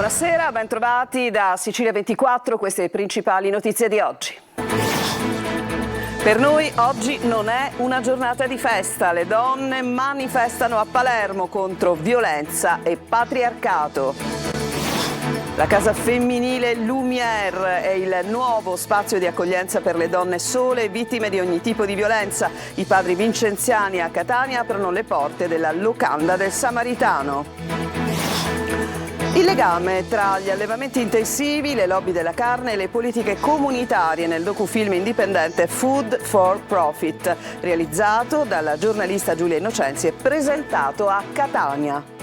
Buonasera, bentrovati da Sicilia 24, queste le principali notizie di oggi. Per noi oggi non è una giornata di festa, le donne manifestano a Palermo contro violenza e patriarcato. La casa femminile Lumière è il nuovo spazio di accoglienza per le donne sole vittime di ogni tipo di violenza. I padri vincenziani a Catania aprono le porte della locanda del Samaritano. Il legame tra gli allevamenti intensivi, le lobby della carne e le politiche comunitarie nel docufilm indipendente Food for Profit, realizzato dalla giornalista Giulia Innocenzi e presentato a Catania.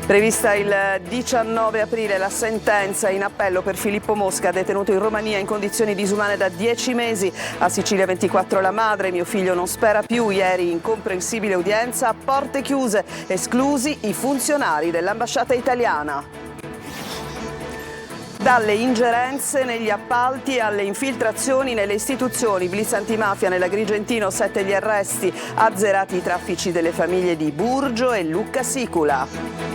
Prevista il 19 aprile la sentenza in appello per Filippo Mosca, detenuto in Romania in condizioni disumane da 10 mesi. A Sicilia 24 la madre, mio figlio non spera più, ieri incomprensibile udienza a porte chiuse, esclusi i funzionari dell'ambasciata italiana. Dalle ingerenze negli appalti alle infiltrazioni nelle istituzioni, blitz antimafia nell'Agrigentino, 7 gli arresti, azzerati i traffici delle famiglie di Burgio e Lucca Sicula.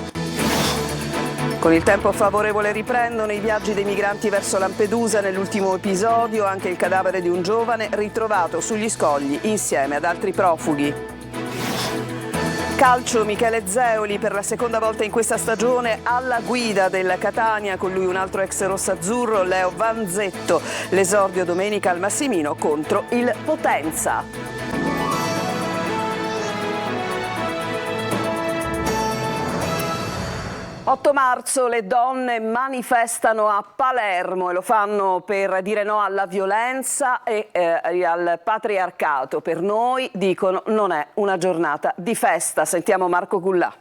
Con il tempo favorevole riprendono i viaggi dei migranti verso Lampedusa. Nell'ultimo episodio anche il cadavere di un giovane ritrovato sugli scogli insieme ad altri profughi. Calcio, Michele Zeoli per la seconda volta in questa stagione alla guida del Catania, con lui un altro ex rossazzurro, Leo Vanzetto. L'esordio domenica al Massimino contro il Potenza. 8 marzo le donne manifestano a Palermo e lo fanno per dire no alla violenza e al patriarcato. Per noi, dicono, non è una giornata di festa. Sentiamo Marco Cullà.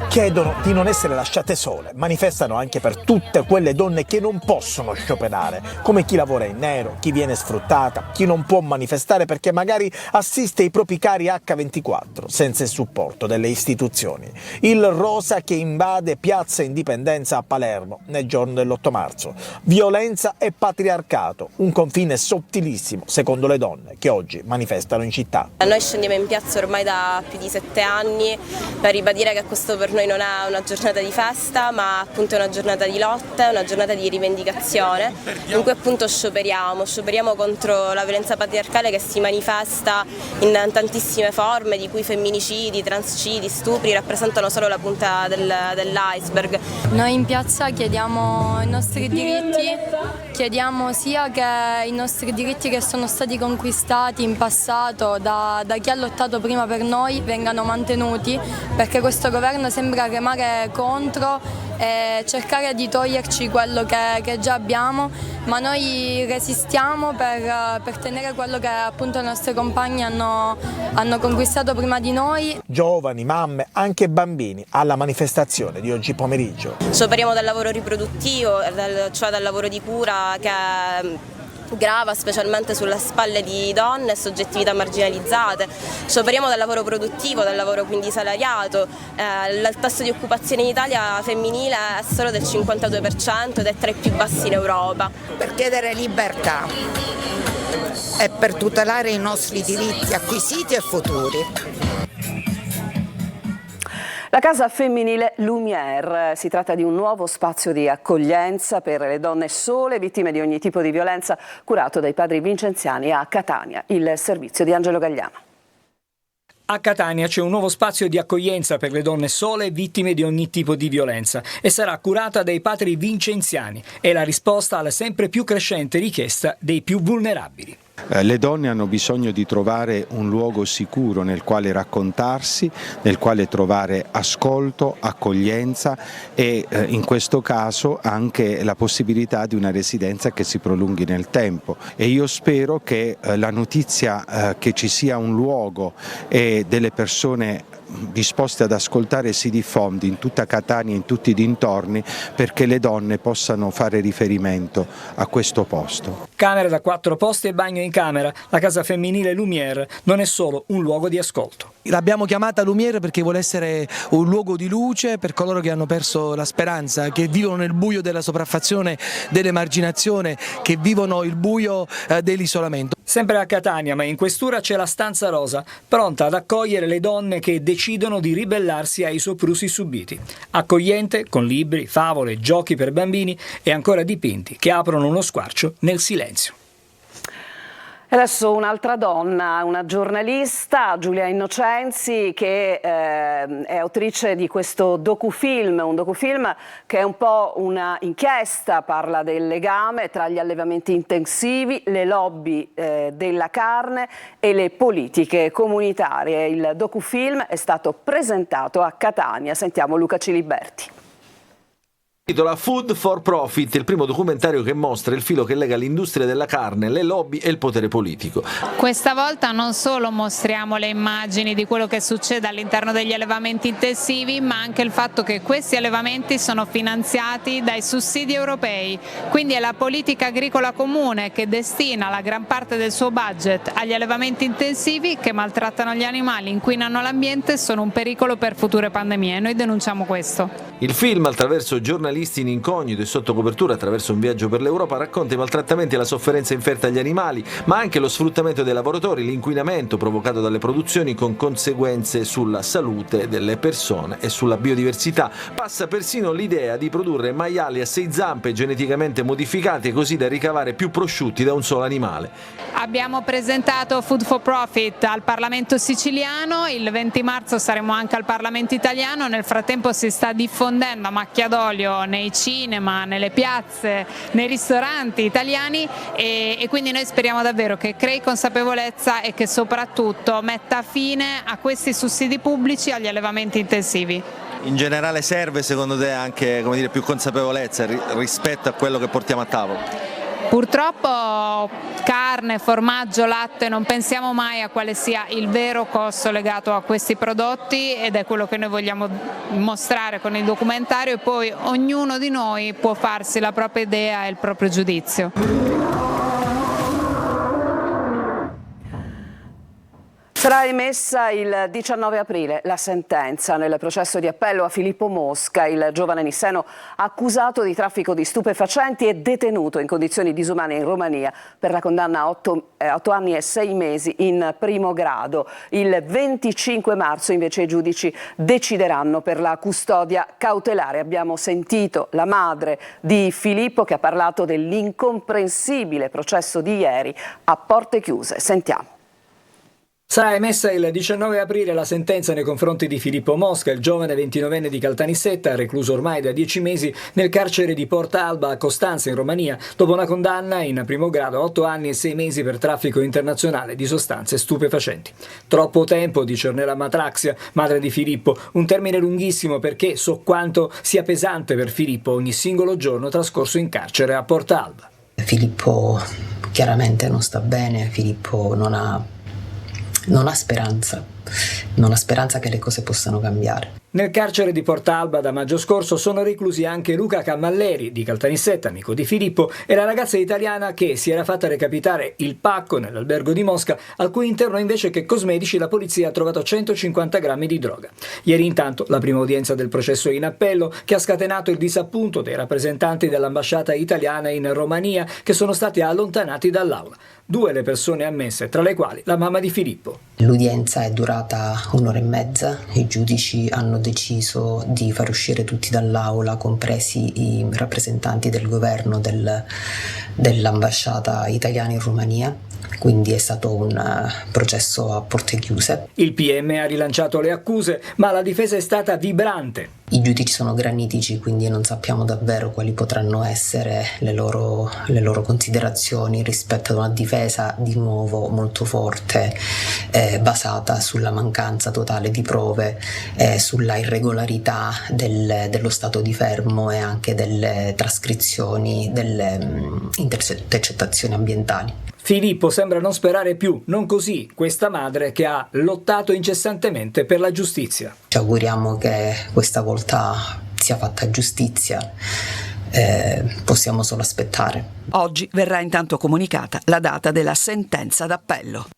Chiedono di non essere lasciate sole, manifestano anche per tutte quelle donne che non possono scioperare, come chi lavora in nero, chi viene sfruttata, chi non può manifestare perché magari assiste i propri cari H24 senza il supporto delle istituzioni. Il rosa che invade Piazza Indipendenza a Palermo nel giorno dell'8 marzo. Violenza e patriarcato, un confine sottilissimo secondo le donne che oggi manifestano in città. Noi scendiamo in piazza ormai da più di 7 anni per ribadire che questo per noi non è una giornata di festa, ma appunto è una giornata di lotta, una giornata di rivendicazione in cui appunto scioperiamo contro la violenza patriarcale che si manifesta in tantissime forme, di cui femminicidi, transcidi, stupri rappresentano solo la punta dell'iceberg. Noi in piazza chiediamo i nostri diritti, chiediamo sia che i nostri diritti che sono stati conquistati in passato da chi ha lottato prima per noi vengano mantenuti, perché questo governo sembra remare contro e cercare di toglierci quello che già abbiamo, ma noi resistiamo per tenere quello che appunto le nostre compagne hanno conquistato prima di noi. Giovani, mamme, anche bambini alla manifestazione di oggi pomeriggio. Scioperiamo dal lavoro riproduttivo, cioè dal lavoro di cura che grava specialmente sulle spalle di donne e soggettività marginalizzate. Scioperiamo dal lavoro produttivo, dal lavoro quindi salariato. Il tasso di occupazione in Italia femminile è solo del 52% ed è tra i più bassi in Europa. Per chiedere libertà e per tutelare i nostri diritti acquisiti e futuri. La casa femminile Lumière, si tratta di un nuovo spazio di accoglienza per le donne sole, vittime di ogni tipo di violenza, curato dai padri vincenziani a Catania, il servizio di Angelo Gagliano. A Catania c'è un nuovo spazio di accoglienza per le donne sole vittime di ogni tipo di violenza e sarà curata dai padri vincenziani. È la risposta alla sempre più crescente richiesta dei più vulnerabili. Le donne hanno bisogno di trovare un luogo sicuro nel quale raccontarsi, nel quale trovare ascolto, accoglienza e in questo caso anche la possibilità di una residenza che si prolunghi nel tempo. E io spero che la notizia che ci sia un luogo e delle persone disposte ad ascoltare si diffondi in tutta Catania e in tutti i dintorni perché le donne possano fare riferimento a questo posto. Camera da 4 posti e bagno in camera, la casa femminile Lumière non è solo un luogo di ascolto. L'abbiamo chiamata Lumière perché vuole essere un luogo di luce per coloro che hanno perso la speranza, che vivono nel buio della sopraffazione, dell'emarginazione, che vivono il buio dell'isolamento. Sempre a Catania, ma in questura c'è la Stanza Rosa, pronta ad accogliere le donne che decidono di ribellarsi ai soprusi subiti. Accogliente, con libri, favole, giochi per bambini e ancora dipinti che aprono uno squarcio nel silenzio. E adesso un'altra donna, una giornalista, Giulia Innocenzi, che è autrice di questo docufilm, un docufilm che è un po' una inchiesta, parla del legame tra gli allevamenti intensivi, le lobby della carne e le politiche comunitarie. Il docufilm è stato presentato a Catania. Sentiamo Luca Ciliberti. Titola Food for Profit, il primo documentario che mostra il filo che lega l'industria della carne, le lobby e il potere politico. Questa volta non solo mostriamo le immagini di quello che succede all'interno degli allevamenti intensivi, ma anche il fatto che questi allevamenti sono finanziati dai sussidi europei, quindi è la politica agricola comune che destina la gran parte del suo budget agli allevamenti intensivi che maltrattano gli animali, inquinano l'ambiente e sono un pericolo per future pandemie. Noi denunciamo questo. Il film, attraverso giornalisti in incognito e sotto copertura, attraverso un viaggio per l'Europa, racconta i maltrattamenti e la sofferenza inferta agli animali, ma anche lo sfruttamento dei lavoratori, l'inquinamento provocato dalle produzioni con conseguenze sulla salute delle persone e sulla biodiversità. Passa persino l'idea di produrre maiali a 6 zampe geneticamente modificati così da ricavare più prosciutti da un solo animale. Abbiamo presentato Food for Profit al Parlamento siciliano, il 20 marzo saremo anche al Parlamento italiano, nel frattempo si sta diffondendo a macchia d'olio nei cinema, nelle piazze, nei ristoranti italiani e quindi noi speriamo davvero che crei consapevolezza e che soprattutto metta fine a questi sussidi pubblici agli allevamenti intensivi. In generale serve secondo te anche, come dire, più consapevolezza rispetto a quello che portiamo a tavola? Purtroppo carne, formaggio, latte, non pensiamo mai a quale sia il vero costo legato a questi prodotti ed è quello che noi vogliamo mostrare con il documentario e poi ognuno di noi può farsi la propria idea e il proprio giudizio. Sarà emessa il 19 aprile la sentenza nel processo di appello a Filippo Mosca, il giovane nisseno accusato di traffico di stupefacenti e detenuto in condizioni disumane in Romania per la condanna a 8 anni e 6 mesi in primo grado. Il 25 marzo invece i giudici decideranno per la custodia cautelare. Abbiamo sentito la madre di Filippo che ha parlato dell'incomprensibile processo di ieri a porte chiuse. Sentiamo. Sarà emessa il 19 aprile la sentenza nei confronti di Filippo Mosca, il giovane 29enne di Caltanissetta, recluso ormai da 10 mesi nel carcere di Porta Alba a Costanza in Romania, dopo una condanna in primo grado a 8 anni e 6 mesi per traffico internazionale di sostanze stupefacenti. Troppo tempo, dice Ornella Matraxia, madre di Filippo, un termine lunghissimo perché so quanto sia pesante per Filippo ogni singolo giorno trascorso in carcere a Porta Alba. Filippo chiaramente non sta bene, Filippo non ha speranza, non ha speranza che le cose possano cambiare. Nel carcere di Porta Alba da maggio scorso sono reclusi anche Luca Cammalleri di Caltanissetta, amico di Filippo, e la ragazza italiana che si era fatta recapitare il pacco nell'albergo di Mosca, al cui interno invece che cosmetici la polizia ha trovato 150 grammi di droga. Ieri intanto la prima udienza del processo in appello che ha scatenato il disappunto dei rappresentanti dell'ambasciata italiana in Romania che sono stati allontanati dall'aula. 2 le persone ammesse, tra le quali la mamma di Filippo. L'udienza è durata 1 ora e mezza, i giudici hanno deciso di far uscire tutti dall'aula, compresi i rappresentanti del governo dell'ambasciata italiana in Romania. Quindi è stato un processo a porte chiuse. Il PM ha rilanciato le accuse, ma la difesa è stata vibrante. I giudici sono granitici, quindi non sappiamo davvero quali potranno essere le loro considerazioni rispetto ad una difesa di nuovo molto forte, basata sulla mancanza totale di prove, sulla irregolarità dello stato di fermo e anche delle trascrizioni, delle intercettazioni ambientali. Filippo sembra non sperare più, non così questa madre che ha lottato incessantemente per la giustizia. Ci auguriamo che questa volta sia fatta giustizia, possiamo solo aspettare. Oggi verrà intanto comunicata la data della sentenza d'appello.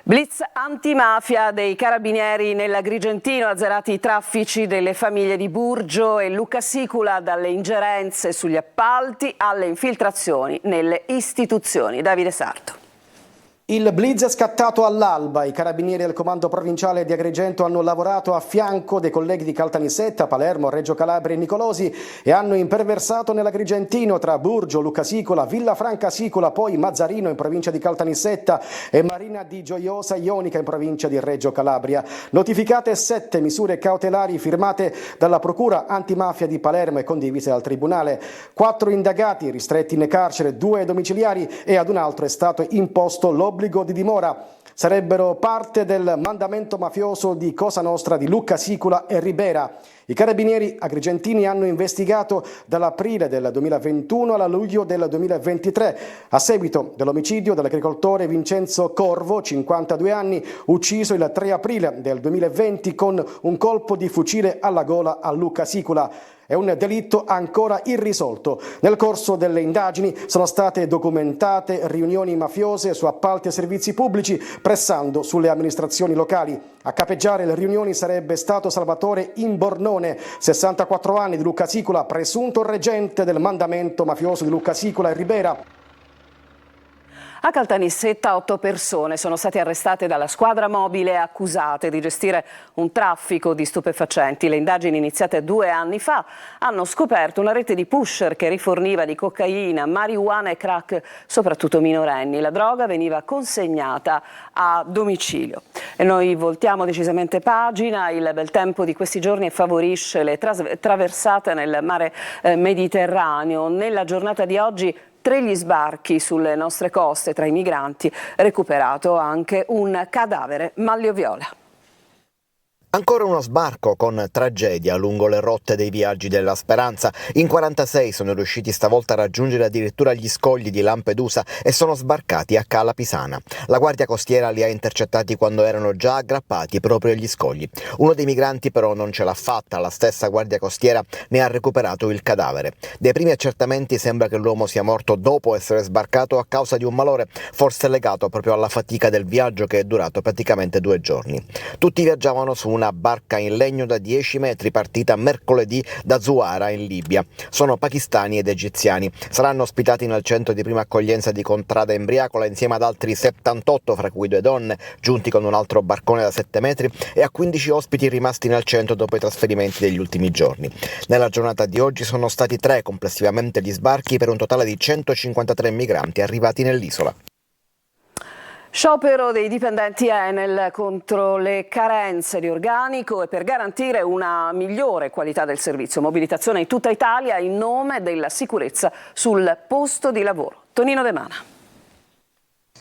Blitz antimafia dei carabinieri nell'Agrigentino, azzerati i traffici delle famiglie di Burgio e Luca Sicula, dalle ingerenze sugli appalti alle infiltrazioni nelle istituzioni. Davide Sarto. Il blitz è scattato all'alba. I carabinieri del comando provinciale di Agrigento hanno lavorato a fianco dei colleghi di Caltanissetta, Palermo, Reggio Calabria e Nicolosi e hanno imperversato nell'Agrigentino tra Burgio, Luca Sicula, Villafranca Sicula, poi Mazzarino in provincia di Caltanissetta e Marina di Gioiosa Ionica in provincia di Reggio Calabria. Notificate 7 misure cautelari firmate dalla Procura Antimafia di Palermo e condivise dal Tribunale. 4 indagati ristretti in carcere, 2 domiciliari e ad un altro è stato imposto l'obbligo di dimora. Sarebbero parte del mandamento mafioso di Cosa Nostra di Luca Sicula e Ribera. I carabinieri agrigentini hanno investigato dall'aprile del 2021 alla luglio del 2023 a seguito dell'omicidio dell'agricoltore Vincenzo Corvo, 52 anni, ucciso il 3 aprile del 2020 con un colpo di fucile alla gola a Luca Sicula. È un delitto ancora irrisolto. Nel corso delle indagini sono state documentate riunioni mafiose su appalti e servizi pubblici, pressando sulle amministrazioni locali. A capeggiare le riunioni sarebbe stato Salvatore Imbornone, 64 anni, di Luca Sicula, presunto reggente del mandamento mafioso di Luca Sicula e Ribera. A Caltanissetta 8 persone sono state arrestate dalla squadra mobile accusate di gestire un traffico di stupefacenti. Le indagini iniziate 2 anni fa hanno scoperto una rete di pusher che riforniva di cocaina, marijuana e crack, soprattutto minorenni. La droga veniva consegnata a domicilio. E noi voltiamo decisamente pagina. Il bel tempo di questi giorni favorisce le traversate nel mare Mediterraneo. Nella giornata di oggi 3 gli sbarchi sulle nostre coste tra i migranti, recuperato anche un cadavere maglia-viola. Ancora uno sbarco con tragedia lungo le rotte dei viaggi della speranza. In 46 sono riusciti stavolta a raggiungere addirittura gli scogli di Lampedusa e sono sbarcati a Cala Pisana. La Guardia Costiera li ha intercettati quando erano già aggrappati proprio agli scogli. Uno dei migranti però non ce l'ha fatta, la stessa Guardia Costiera ne ha recuperato il cadavere. Dai primi accertamenti sembra che l'uomo sia morto dopo essere sbarcato a causa di un malore, forse legato proprio alla fatica del viaggio che è durato praticamente 2 giorni. Tutti viaggiavano su una barca in legno da 10 metri partita mercoledì da Zuara in Libia. Sono pakistani ed egiziani. Saranno ospitati nel centro di prima accoglienza di Contrada Embriacola insieme ad altri 78, fra cui 2 donne, giunti con un altro barcone da 7 metri, e a 15 ospiti rimasti nel centro dopo i trasferimenti degli ultimi giorni. Nella giornata di oggi sono stati 3 complessivamente gli sbarchi per un totale di 153 migranti arrivati nell'isola. Sciopero dei dipendenti Enel contro le carenze di organico e per garantire una migliore qualità del servizio. Mobilitazione in tutta Italia in nome della sicurezza sul posto di lavoro. Tonino De Mana.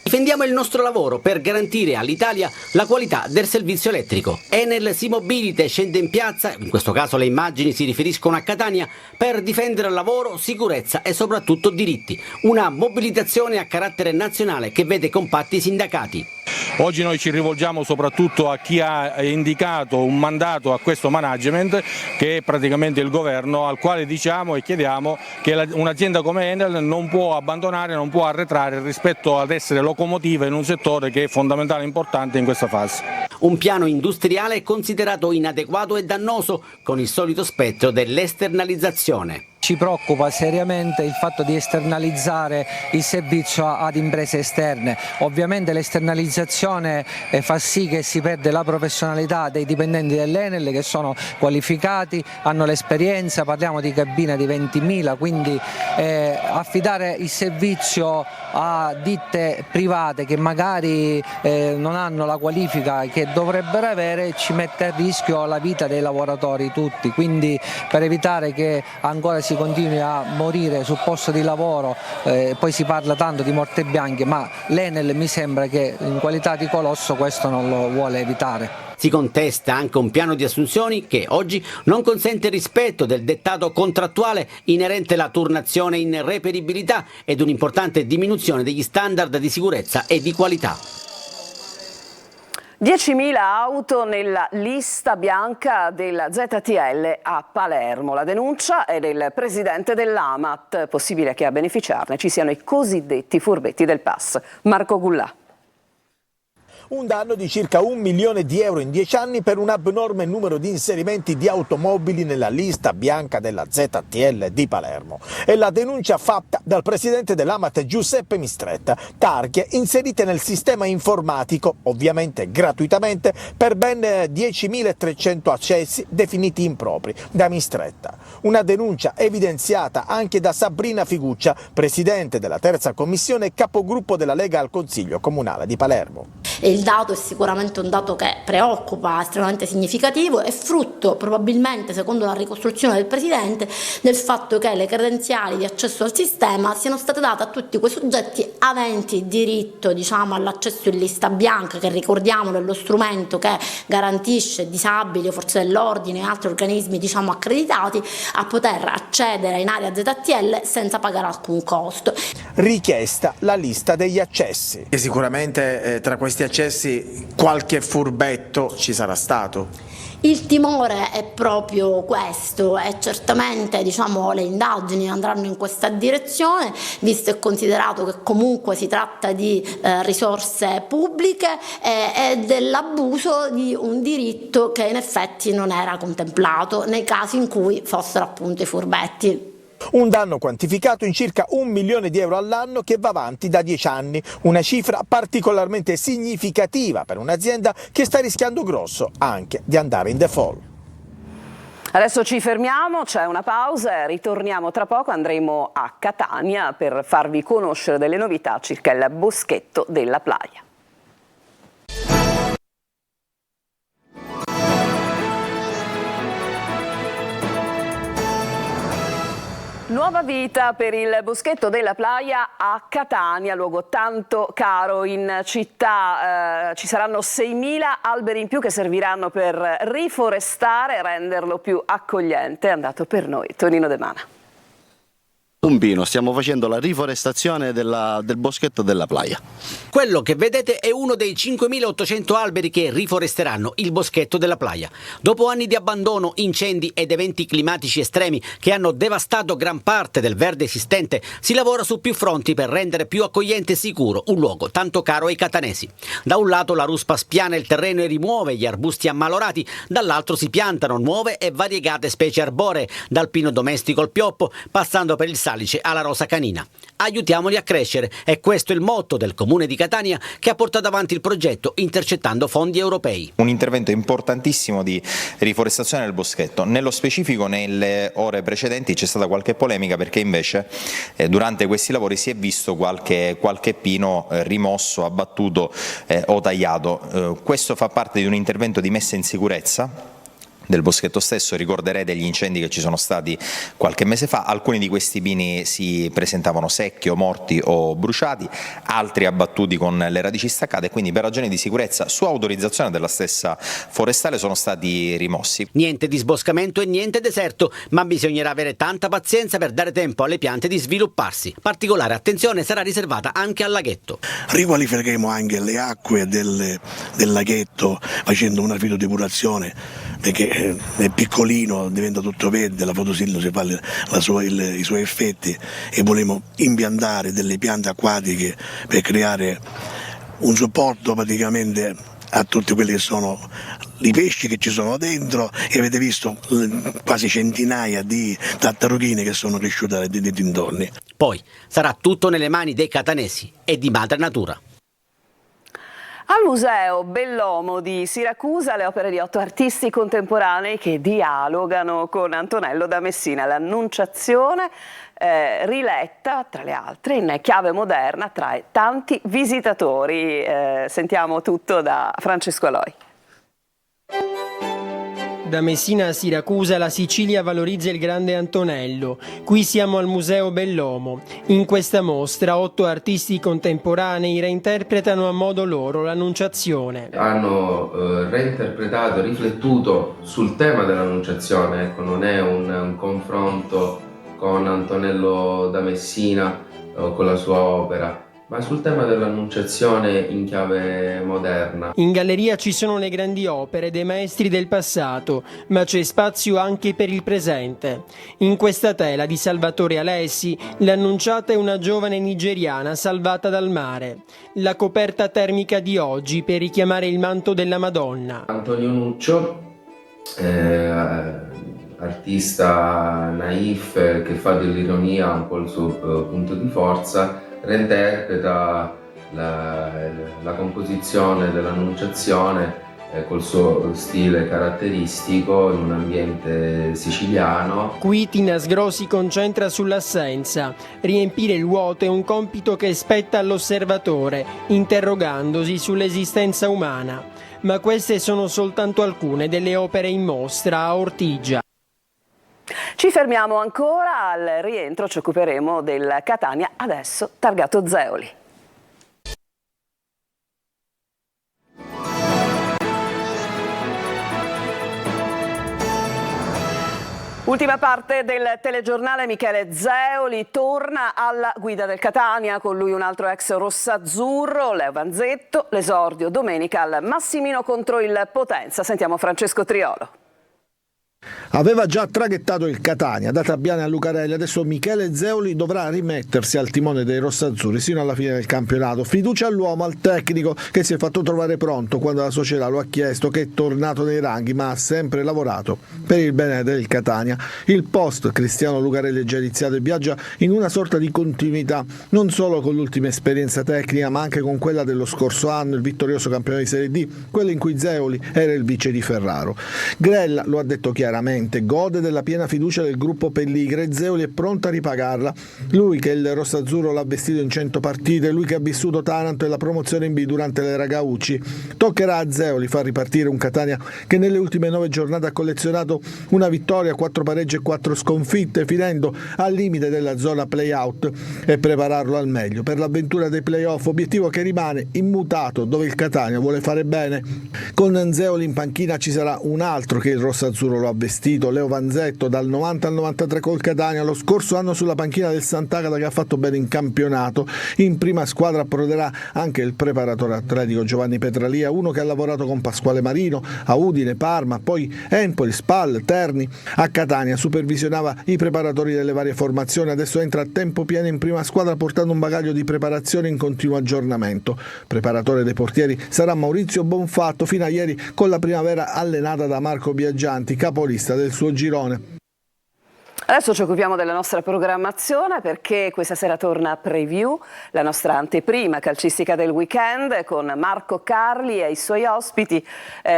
Difendiamo il nostro lavoro per garantire all'Italia la qualità del servizio elettrico. Enel si mobilita e scende in piazza, in questo caso le immagini si riferiscono a Catania, per difendere lavoro, sicurezza e soprattutto diritti. Una mobilitazione a carattere nazionale che vede compatti i sindacati. Oggi noi ci rivolgiamo soprattutto a chi ha indicato un mandato a questo management, che è praticamente il governo, al quale diciamo e chiediamo che un'azienda come Enel non può abbandonare, non può arretrare rispetto ad essere locomotiva in un settore che è fondamentale e importante in questa fase. Un piano industriale considerato inadeguato e dannoso, con il solito spettro dell'esternalizzazione. Ci preoccupa seriamente il fatto di esternalizzare il servizio ad imprese esterne. Ovviamente l'esternalizzazione fa sì che si perde la professionalità dei dipendenti dell'Enel, che sono qualificati, hanno l'esperienza, parliamo di cabine di 20.000, quindi affidare il servizio a ditte private che magari non hanno la qualifica che dovrebbero avere ci mette a rischio la vita dei lavoratori tutti, quindi per evitare che ancora si continui a morire sul posto di lavoro, poi si parla tanto di morte bianche, ma l'Enel mi sembra che in qualità di colosso questo non lo vuole evitare. Si contesta anche un piano di assunzioni che oggi non consente il rispetto del dettato contrattuale inerente alla turnazione in reperibilità ed un'importante diminuzione degli standard di sicurezza e di qualità. 10.000 auto nella lista bianca della ZTL a Palermo. La denuncia è del presidente dell'AMAT. Possibile che a beneficiarne ci siano i cosiddetti furbetti del PAS. Marco Gullà. un danno di circa 1 milione di euro in 10 anni per un abnorme numero di inserimenti di automobili nella lista bianca della ZTL di Palermo. È la denuncia fatta dal presidente dell'AMAT Giuseppe Mistretta, targhe inserite nel sistema informatico, ovviamente gratuitamente, per ben 10.300 accessi definiti impropri da Mistretta. Una denuncia evidenziata anche da Sabrina Figuccia, presidente della terza commissione e capogruppo della Lega al Consiglio Comunale di Palermo. E il dato è sicuramente un dato che preoccupa, estremamente significativo, è frutto probabilmente, secondo la ricostruzione del Presidente, del fatto che le credenziali di accesso al sistema siano state date a tutti quei soggetti aventi diritto, all'accesso in lista bianca, che ricordiamolo è lo strumento che garantisce disabili o forze dell'ordine e altri organismi accreditati a poter accedere in area ZTL senza pagare alcun costo. Richiesta la lista degli accessi. E sicuramente tra questi accessi qualche furbetto ci sarà stato. Il timore è proprio questo e certamente le indagini andranno in questa direzione, visto e considerato che comunque si tratta di risorse pubbliche e dell'abuso di un diritto che in effetti non era contemplato nei casi in cui fossero appunto i furbetti. Un danno quantificato in circa 1 milione di euro all'anno che va avanti da 10 anni, una cifra particolarmente significativa per un'azienda che sta rischiando grosso anche di andare in default. Adesso ci fermiamo, c'è una pausa e ritorniamo tra poco, andremo a Catania per farvi conoscere delle novità circa il boschetto della Playa. Nuova vita per il boschetto della Playa a Catania, luogo tanto caro in città. Ci saranno 6.000 alberi in più che serviranno per riforestare e renderlo più accogliente. È andato per noi Tonino De Mana. Pompino, stiamo facendo la riforestazione del boschetto della Playa. Quello che vedete è uno dei 5.800 alberi che riforesteranno il boschetto della Playa. Dopo anni di abbandono, incendi ed eventi climatici estremi che hanno devastato gran parte del verde esistente, si lavora su più fronti per rendere più accogliente e sicuro un luogo tanto caro ai catanesi. Da un lato la ruspa spiana il terreno e rimuove gli arbusti ammalorati, dall'altro si piantano nuove e variegate specie arboree, dal pino domestico al pioppo, passando per il salice alla rosa canina. Aiutiamoli a crescere, è questo il motto del Comune di Catania che ha portato avanti il progetto intercettando fondi europei. Un intervento importantissimo di riforestazione del boschetto. Nello specifico nelle ore precedenti c'è stata qualche polemica perché invece durante questi lavori si è visto qualche pino rimosso, abbattuto o tagliato. Questo fa parte di un intervento di messa in sicurezza del boschetto stesso. Ricorderete gli incendi che ci sono stati qualche mese fa, alcuni di questi pini si presentavano secchi o morti o bruciati, altri abbattuti con le radici staccate e quindi per ragioni di sicurezza su autorizzazione della stessa forestale sono stati rimossi. Niente disboscamento e niente deserto, ma bisognerà avere tanta pazienza per dare tempo alle piante di svilupparsi. Particolare attenzione sarà riservata anche al laghetto. Riqualificheremo anche le acque del laghetto facendo una fitodepurazione perché è piccolino, diventa tutto verde, la fotosintesi fa i suoi effetti e volevamo impiantare delle piante acquatiche per creare un supporto praticamente a tutti quelli che sono i pesci che ci sono dentro e avete visto quasi centinaia di tartarughine che sono cresciute nei dintorni. Poi sarà tutto nelle mani dei catanesi e di madre natura. Al Museo Bellomo di Siracusa le opere di 8 artisti contemporanei che dialogano con Antonello da Messina. L'Annunciazione riletta, tra le altre, in chiave moderna, attrae tanti visitatori. Sentiamo tutto da Francesco Aloi. Da Messina a Siracusa la Sicilia valorizza il grande Antonello. Qui siamo al Museo Bellomo. In questa mostra 8 artisti contemporanei reinterpretano a modo loro l'Annunciazione. Hanno reinterpretato, riflettuto sul tema dell'Annunciazione. Ecco, non è un confronto con Antonello da Messina o con la sua opera, Ma sul tema dell'annunciazione in chiave moderna. In galleria ci sono le grandi opere dei maestri del passato, ma c'è spazio anche per il presente. In questa tela di Salvatore Alessi, l'annunciata è una giovane nigeriana salvata dal mare. La coperta termica di oggi per richiamare il manto della Madonna. Antonio Nuccio, artista naif che fa dell'ironia un po' il suo punto di forza, reinterpreta la composizione dell'Annunciazione col suo stile caratteristico in un ambiente siciliano. Qui Tina Sgro si concentra sull'assenza. Riempire il vuoto è un compito che spetta all'osservatore, interrogandosi sull'esistenza umana. Ma queste sono soltanto alcune delle opere in mostra a Ortigia. Ci fermiamo ancora, al rientro ci occuperemo del Catania, adesso targato Zeoli. Ultima parte del telegiornale, Michele Zeoli torna alla guida del Catania, con lui un altro ex rossazzurro, Leo Vanzetto, l'esordio domenica al Massimino contro il Potenza. Sentiamo Francesco Triolo. Aveva già traghettato il Catania, da Tabiani a Lucarelli, adesso Michele Zeoli dovrà rimettersi al timone dei rossazzurri sino alla fine del campionato. Fiducia all'uomo, al tecnico che si è fatto trovare pronto quando la società lo ha chiesto, che è tornato nei ranghi ma ha sempre lavorato per il bene del Catania. Il post Cristiano Lucarelli è già iniziato e viaggia in una sorta di continuità, non solo con l'ultima esperienza tecnica ma anche con quella dello scorso anno, il vittorioso campione di Serie D, quello in cui Zeoli era il vice di Ferraro. Grella lo ha detto chiaramente, gode della piena fiducia del gruppo Pelligre e Zeoli è pronto a ripagarla. Lui che il rossazzurro l'ha vestito in 100 partite, lui che ha vissuto Taranto e la promozione in B durante l'era Gaucci. Toccherà a Zeoli far ripartire un Catania che nelle ultime 9 giornate ha collezionato una vittoria, 4 pareggi e 4 sconfitte, finendo al limite della zona play-out, e prepararlo al meglio per l'avventura dei play-off, obiettivo che rimane immutato, dove il Catania vuole fare bene. Con Zeoli in panchina ci sarà un altro che il rossazzurro lo ha vestito, Leo Vanzetto, dal 90 al 93 col Catania, lo scorso anno sulla panchina del Sant'Agata, che ha fatto bene in campionato. In prima squadra approderà anche il preparatore atletico Giovanni Petralia, uno che ha lavorato con Pasquale Marino a Udine, Parma, poi Empoli, Spal, Terni. A Catania supervisionava i preparatori delle varie formazioni, adesso entra a tempo pieno in prima squadra portando un bagaglio di preparazione in continuo aggiornamento. Preparatore dei portieri sarà Maurizio Bonfatto, fino a ieri con la primavera allenata da Marco Biaggianti, capolista del suo girone. Adesso ci occupiamo della nostra programmazione, perché questa sera torna Preview, la nostra anteprima calcistica del weekend, con Marco Carli e i suoi ospiti.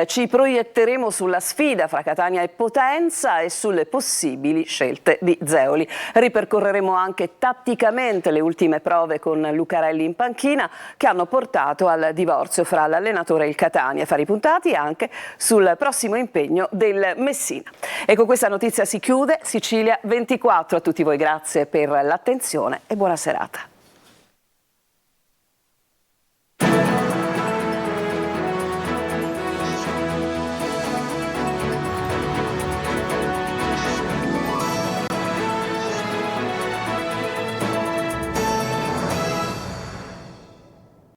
Ci proietteremo sulla sfida fra Catania e Potenza e sulle possibili scelte di Zeoli. Ripercorreremo anche tatticamente le ultime prove con Lucarelli in panchina, che hanno portato al divorzio fra l'allenatore e il Catania. Fare i puntati anche sul prossimo impegno del Messina. E con questa notizia si chiude Sicilia 24. A tutti voi grazie per l'attenzione e buona serata.